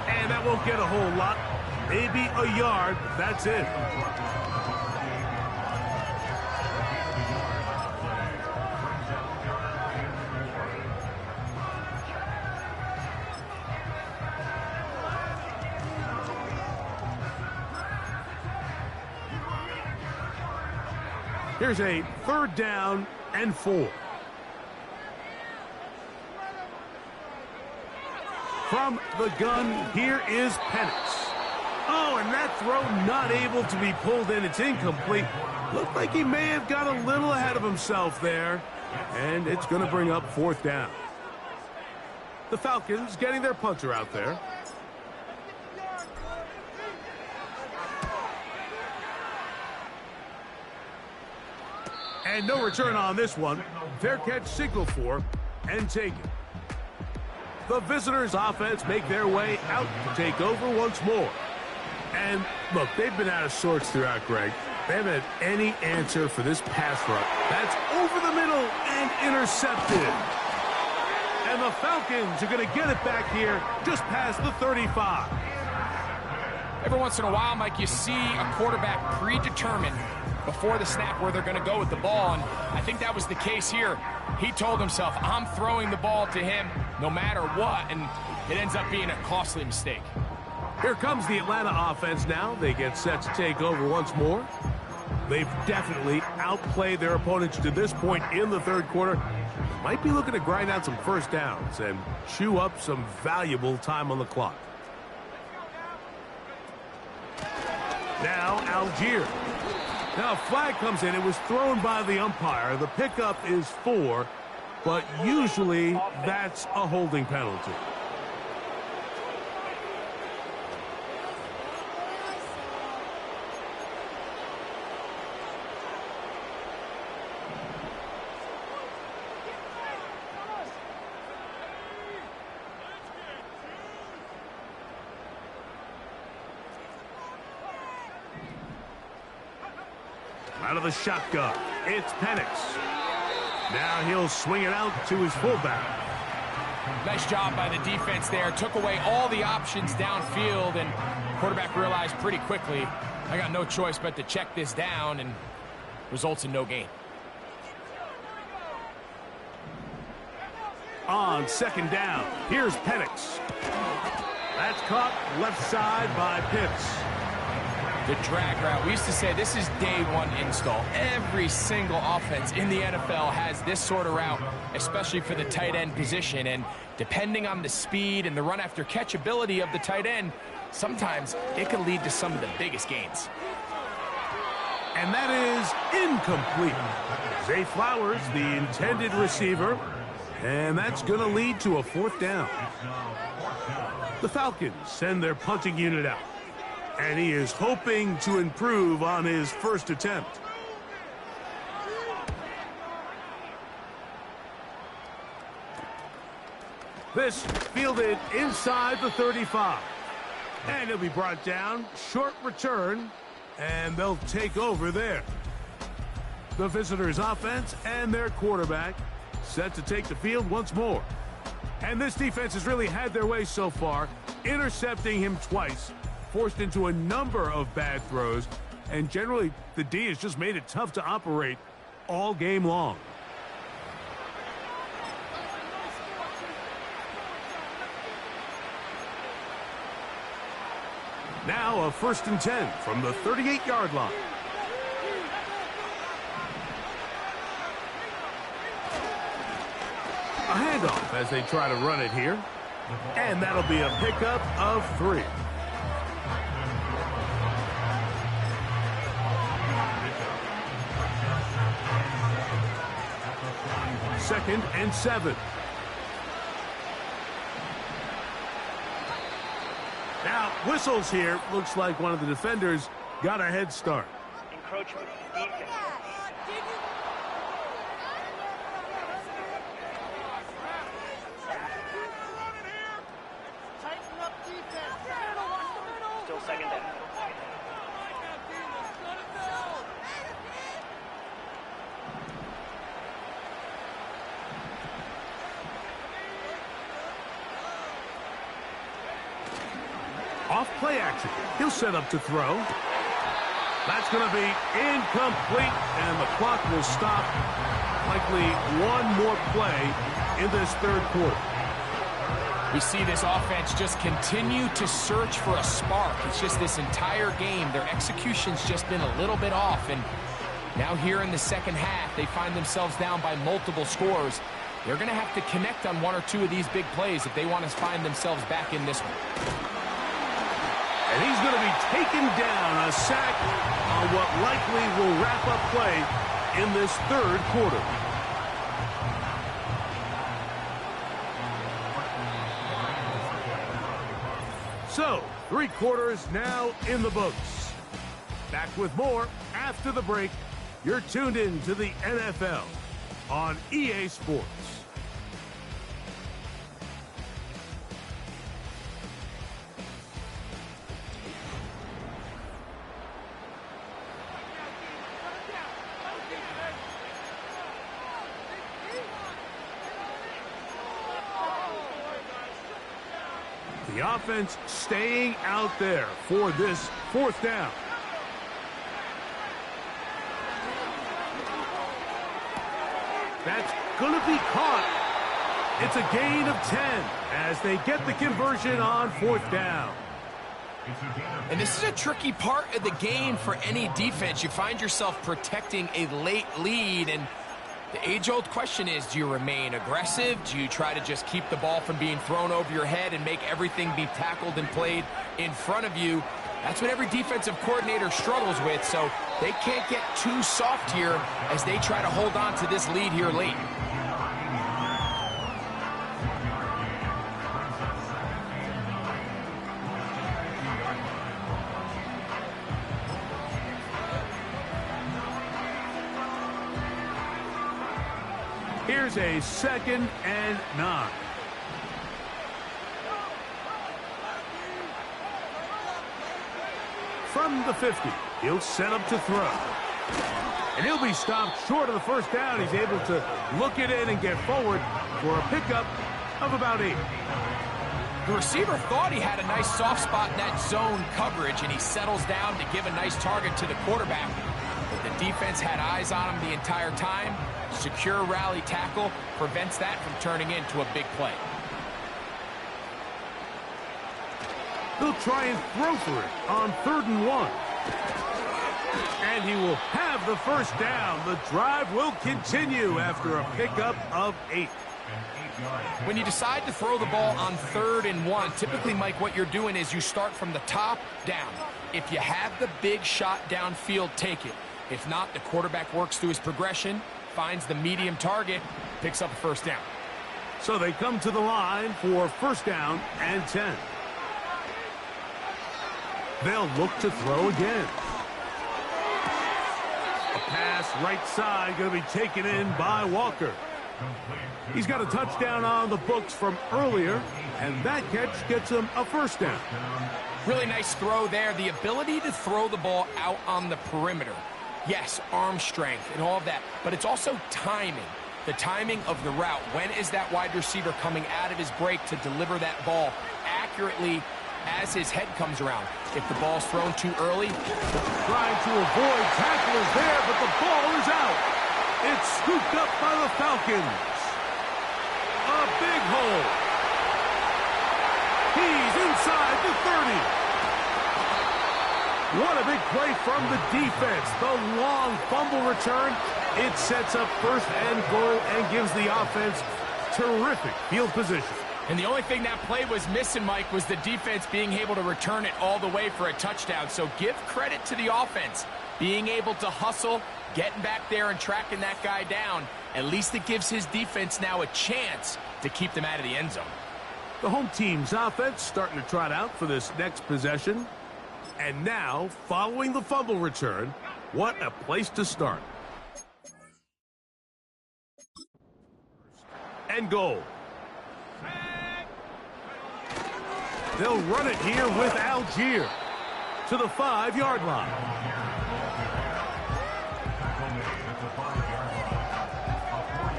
And that won't get a whole lot. Maybe a yard. That's it. Here's a 3rd down and 4. From the gun, here is Penix. Oh, and that throw not able to be pulled in. It's incomplete. Looked like he may have got a little ahead of himself there. And it's going to bring up 4th down. The Falcons getting their punter out there. And no return on this one. Fair catch signal for and taken. The visitors' offense make their way out to take over once more. And look, they've been out of sorts throughout, Greg. They haven't had any answer for this pass rush. That's over the middle and intercepted. And the Falcons are going to get it back here just past the 35. Every once in a while, Mike, you see a quarterback predetermined before the snap where they're going to go with the ball, and I think that was the case here. He told himself, I'm throwing the ball to him no matter what, and it ends up being a costly mistake. Here comes the Atlanta offense now. They get set to take over once more. They've definitely outplayed their opponents to this point in the 3rd quarter. Might be looking to grind out some first downs and chew up some valuable time on the clock. Now Algier. Now a flag comes in. It was thrown by the umpire. The pickup is 4, but usually that's a holding penalty. Out of the shotgun, it's Penix. Now he'll swing it out to his fullback. Nice job by the defense there. Took away all the options downfield, and quarterback realized pretty quickly, I got no choice but to check this down, and results in no gain. On 2nd down, here's Penix. That's caught left side by Pitts. The drag route. We used to say this is day 1 install. Every single offense in the NFL has this sort of route, especially for the tight end position. And depending on the speed and the run after catch ability of the tight end, sometimes it can lead to some of the biggest gains. And that is incomplete. Zay Flowers, the intended receiver, and that's going to lead to a 4th down. The Falcons send their punting unit out. And he is hoping to improve on his first attempt. This fielded inside the 35. And he'll be brought down. Short return. And they'll take over there. The visitors' offense and their quarterback set to take the field once more. And this defense has really had their way so far, intercepting him twice. Forced into a number of bad throws, and generally the D has just made it tough to operate all game long. Now a 1st and 10 from the 38-yard line. A handoff as they try to run it here, and that'll be a pickup of 3. 2nd and 7. Now, whistles here. Looks like one of the defenders got a head start. Encroachment defense. Still 2nd down. Off play action. He'll set up to throw. That's going to be incomplete, and the clock will stop. Likely one more play in this 3rd quarter. We see this offense just continue to search for a spark. It's just this entire game, their execution's just been a little bit off, and Now here in the second half, they find themselves down by multiple scores. They're going to have to connect on one or two of these big plays if they want to find themselves back in this one. And he's going to be taken down, a sack on what likely will wrap up play in this third quarter. So, 3 quarters now in the books. Back with more after the break. You're tuned in to the NFL on EA Sports. The offense staying out there for this 4th down. That's going to be caught. It's a gain of 10 as they get the conversion on 4th down. And this is a tricky part of the game for any defense. You find yourself protecting a late lead, and the age-old question is, do you remain aggressive? Do you try to just keep the ball from being thrown over your head and make everything be tackled and played in front of you? That's what every defensive coordinator struggles with, so they can't get too soft here as they try to hold on to this lead here late. Here's a 2nd and 9. From the 50, he'll set up to throw. And he'll be stopped short of the 1st down. He's able to look it in and get forward for a pickup of about 8. The receiver thought he had a nice soft spot in that zone coverage, and he settles down to give a nice target to the quarterback. But the defense had eyes on him the entire time. Secure rally tackle prevents that from turning into a big play. He'll try and throw for it on 3rd and 1. And he will have the 1st down. The drive will continue after a pickup of 8. When you decide to throw the ball on 3rd and 1, typically, Mike, what you're doing is you start from the top down. If you have the big shot downfield, take it. If not, the quarterback works through his progression, finds the medium target, picks up a 1st down. So they come to the line for 1st down and 10. They'll look to throw again. A pass right side going to be taken in by Walker. He's got a touchdown on the books from earlier, and that catch gets him a 1st down. Really nice throw there. The ability to throw the ball out on the perimeter. Yes, arm strength and all of that, but it's also timing. The timing of the route. When is that wide receiver coming out of his break to deliver that ball accurately as his head comes around? If the ball's thrown too early. Trying to avoid tacklers there, but the ball is out. It's scooped up by the Falcons. A big hole. He's inside the 30. What a big play from the defense. The long fumble return. It sets up 1st and goal and gives the offense terrific field position. And the only thing that play was missing, Mike, was the defense being able to return it all the way for a touchdown. So give credit to the offense. Being able to hustle, getting back there and tracking that guy down. At least it gives his defense now a chance to keep them out of the end zone. The home team's offense starting to trot out for this next possession. And now, following the fumble return, what a place to start. And goal. They'll run it here with Algier to the 5-yard line.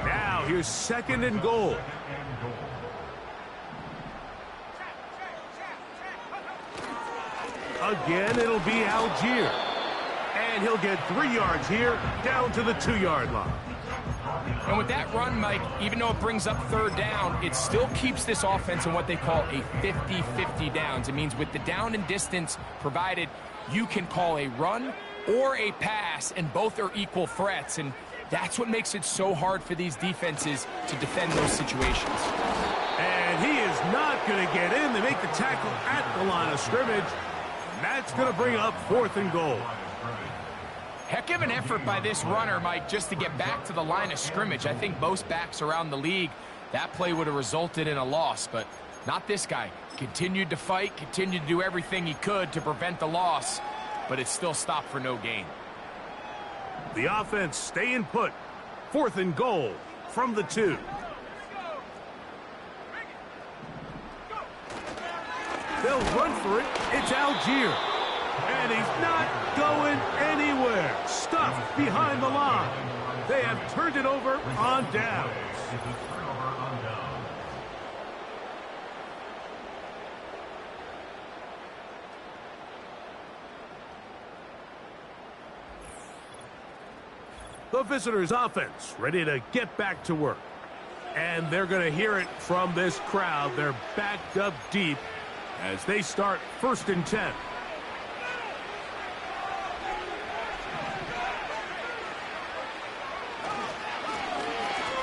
Now here's 2nd and goal. Again, it'll be Algier. And he'll get 3 yards here, down to the 2-yard line. And with that run, Mike, even though it brings up 3rd down, it still keeps this offense in what they call a 50-50 downs. It means with the down and distance provided, you can call a run or a pass, and both are equal threats, and that's what makes it so hard for these defenses to defend those situations. And he is not going to get in. They make the tackle at the line of scrimmage. And that's going to bring up 4th and goal. Heck of an effort by this runner, Mike, just to get back to the line of scrimmage. I think most backs around the league, that play would have resulted in a loss, but not this guy. Continued to fight, continued to do everything he could to prevent the loss, but it still stopped for no gain. The offense staying put. 4th and goal from the 2. They'll run for it. It's Algier. And he's not going anywhere. Stuffed behind the line. They have turned it over on downs. The visitors' offense ready to get back to work. And they're going to hear it from this crowd. They're backed up deep as they start 1st and 10.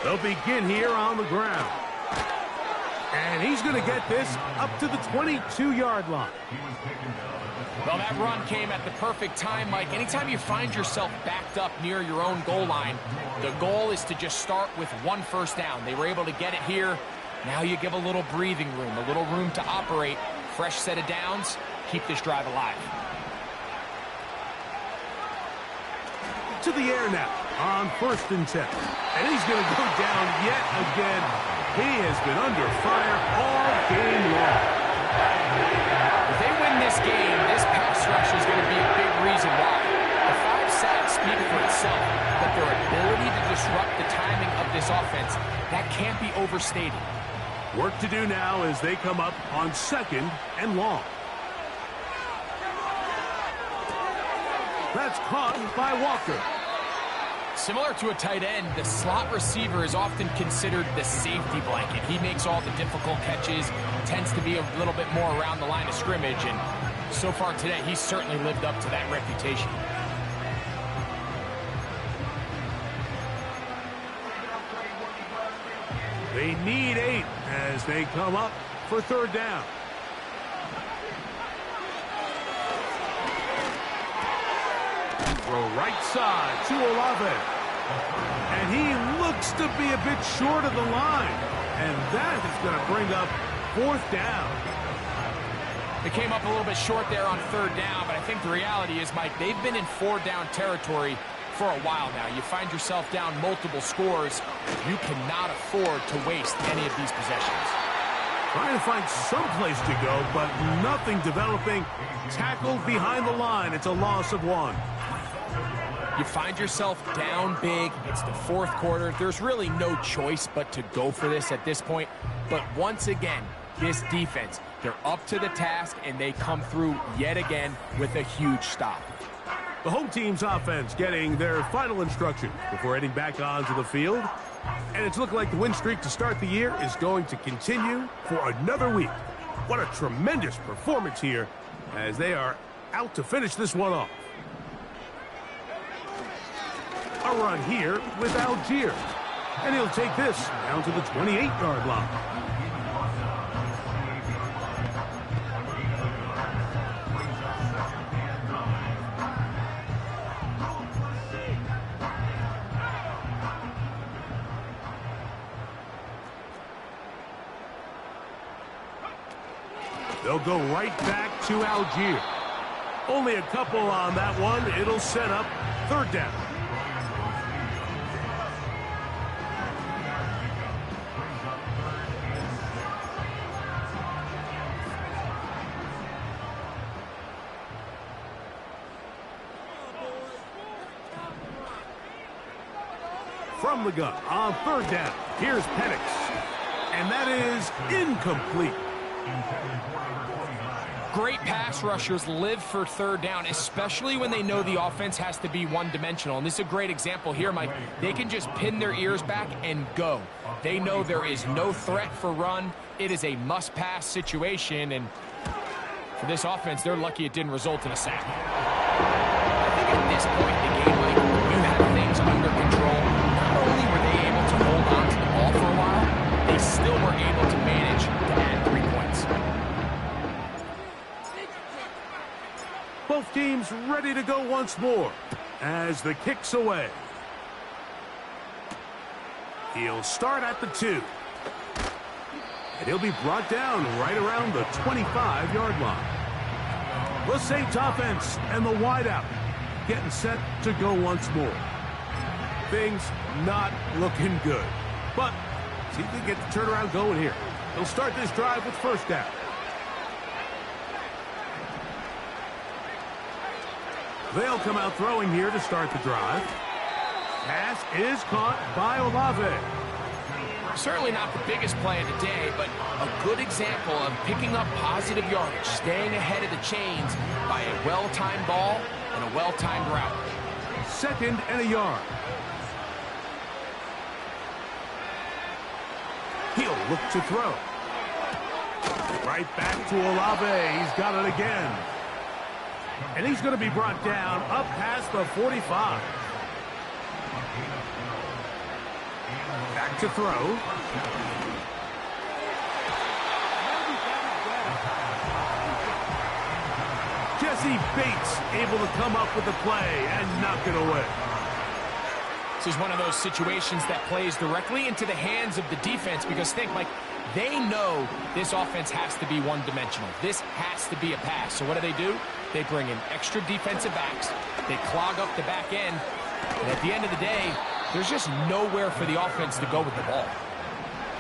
They'll begin here on the ground. And he's going to get this up to the 22-yard line. Well, that run came at the perfect time, Mike. Anytime you find yourself backed up near your own goal line, the goal is to just start with 1 first down. They were able to get it here. Now you give a little breathing room, a little room to operate. Fresh set of downs. Keep this drive alive. To the air now on 1st and 10. And he's going to go down yet again. He has been under fire all game long. If they win this game, this pass rush is going to be a big reason why. The 5 sacks speak for itself, but their ability to disrupt the timing of this offense, that can't be overstated. Work to do now as they come up on 2nd and long. That's caught by Walker. Similar to a tight end, the slot receiver is often considered the safety blanket. He makes all the difficult catches, tends to be a little bit more around the line of scrimmage, and so far today, he's certainly lived up to that reputation. They need 8 as they come up for 3rd down. Throw right side to Olave. And he looks to be a bit short of the line. And that is going to bring up 4th down. They came up a little bit short there on 3rd down, but I think the reality is, Mike, they've been in 4-down territory for a while now. You find yourself down multiple scores. You cannot afford to waste any of these possessions. Trying to find some place to go, but nothing developing. Tackled behind the line. It's a loss of 1. You find yourself down big. It's the 4th quarter. There's really no choice but to go for this at this point. But once again, this defense, they're up to the task, and they come through yet again with a huge stop. The home team's offense getting their final instructions before heading back onto the field. And it's looked like the win streak to start the year is going to continue for another week. What a tremendous performance here as they are out to finish this one off. A run here with Algier. And he'll take this down to the 28-yard line. They'll go right back to Algier. Only a couple on that one. It'll set up 3rd down. From the gun on 3rd down. Here's Penix. And that is incomplete. Great pass rushers live for 3rd down, especially when they know the offense has to be one-dimensional. And this is a great example here, Mike. They can just pin their ears back and go. They know there is no threat for run. It is a must-pass situation, and for this offense, they're lucky it didn't result in a sack. I think at this point in the game, Mike, you have things under control. Not only were they able to hold on to the ball for a while, they still were able to manage to add 3 points. Both teams ready to go once more as the kick's away. He'll start at the 2. And he'll be brought down right around the 25-yard line. The Saints offense and the wideout getting set to go once more. Things not looking good. But see if they get the turnaround going here. They'll start this drive with first down. They'll come out throwing here to start the drive. Pass is caught by Olave. Certainly not the biggest play of the day, but a good example of picking up positive yardage, staying ahead of the chains by a well-timed ball and a well-timed route. 2nd and a yard. He'll look to throw. Right back to Olave. He's got it again. And he's going to be brought down up past the 45. Back to throw. Jesse Bates able to come up with the play and knock it away. This is one of those situations that plays directly into the hands of the defense because think, Mike, they know this offense has to be one-dimensional. This has to be a pass. So what do? They bring in extra defensive backs. They clog up the back end. And at the end of the day, there's just nowhere for the offense to go with the ball.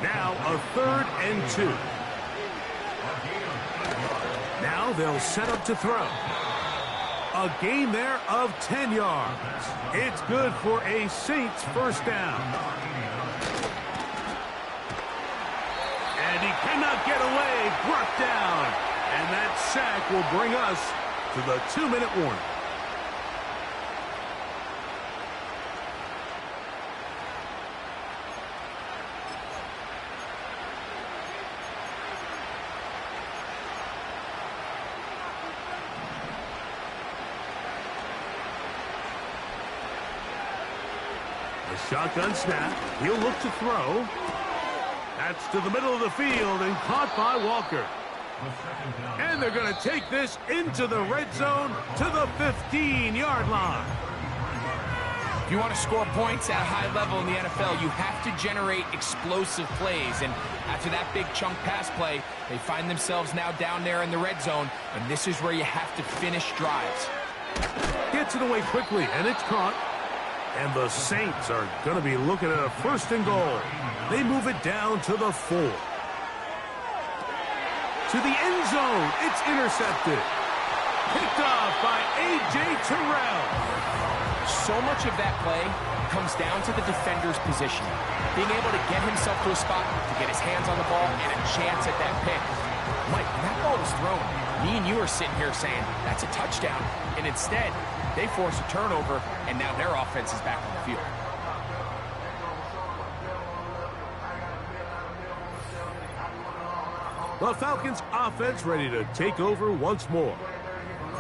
Now a 3rd and 2. Now they'll set up to throw. A gain there of 10 yards. It's good for a Saints first down. And he cannot get away. Brought down. And that sack will bring us to the 2-minute warning. Shotgun snap. He'll look to throw. That's to the middle of the field and caught by Walker. And they're going to take this into the red zone to the 15-yard line. If you want to score points at a high level in the NFL, you have to generate explosive plays. And after that big chunk pass play, they find themselves now down there in the red zone. And this is where you have to finish drives. Gets it away quickly, and it's caught. And the Saints are going to be looking at a 1st and goal. They move it down to the 4. To the end zone. It's intercepted. Picked off by A.J. Terrell. So much of that play comes down to the defender's position. Being able to get himself to a spot to get his hands on the ball and a chance at that pick. Mike, when that ball was thrown, me and you are sitting here saying, that's a touchdown. And instead, they force a turnover, and now their offense is back on the field. The Falcons offense ready to take over once more.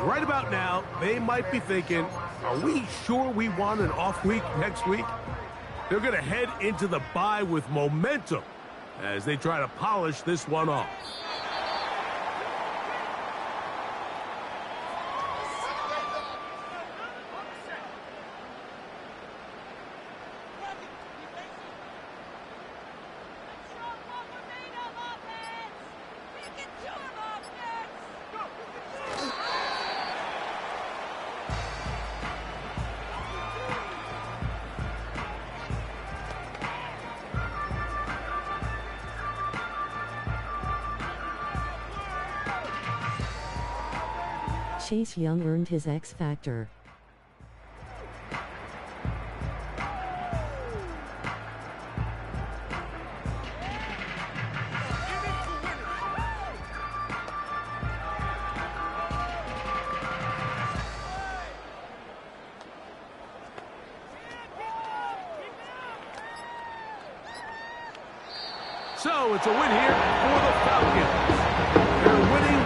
Right about now, they might be thinking, are we sure we want an off week next week? They're going to head into the bye with momentum as they try to polish this one off. Chase Young earned his X Factor. So it's a win here for the Falcons. They're winning